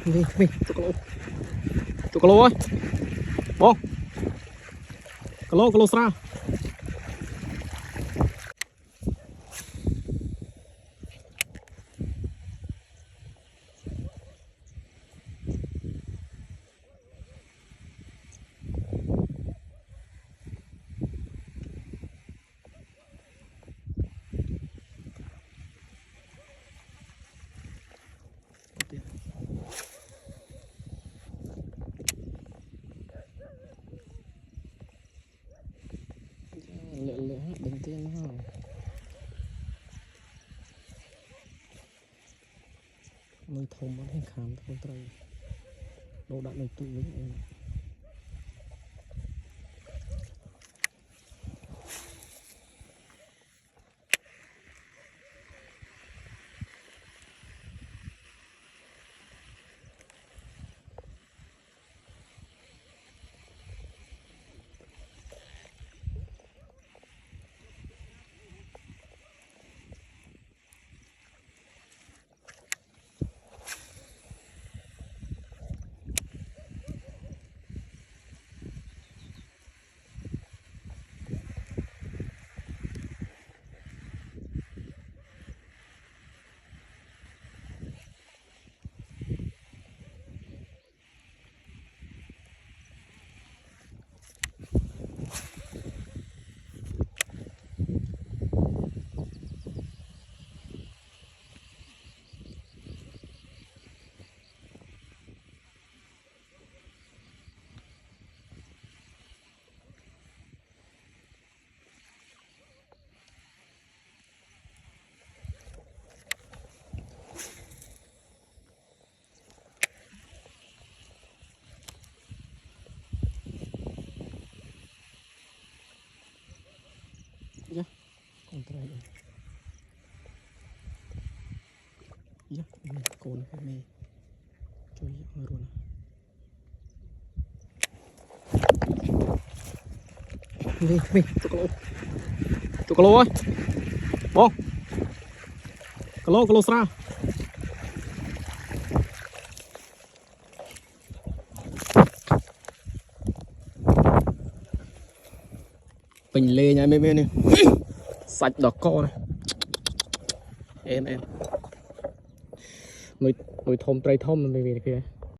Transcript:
mi tụi calo ơi bông calo sao lệ đừng tiên ha mình thông bán hàng khám thông tây đồ đạn đầu tụ với em ya contra đây ya con cái này chơi mà luôn mi tụi calo ơi bông calo sao bình lê nha bên này sạch đỏ co này em nuôi thôm trai thôm về kia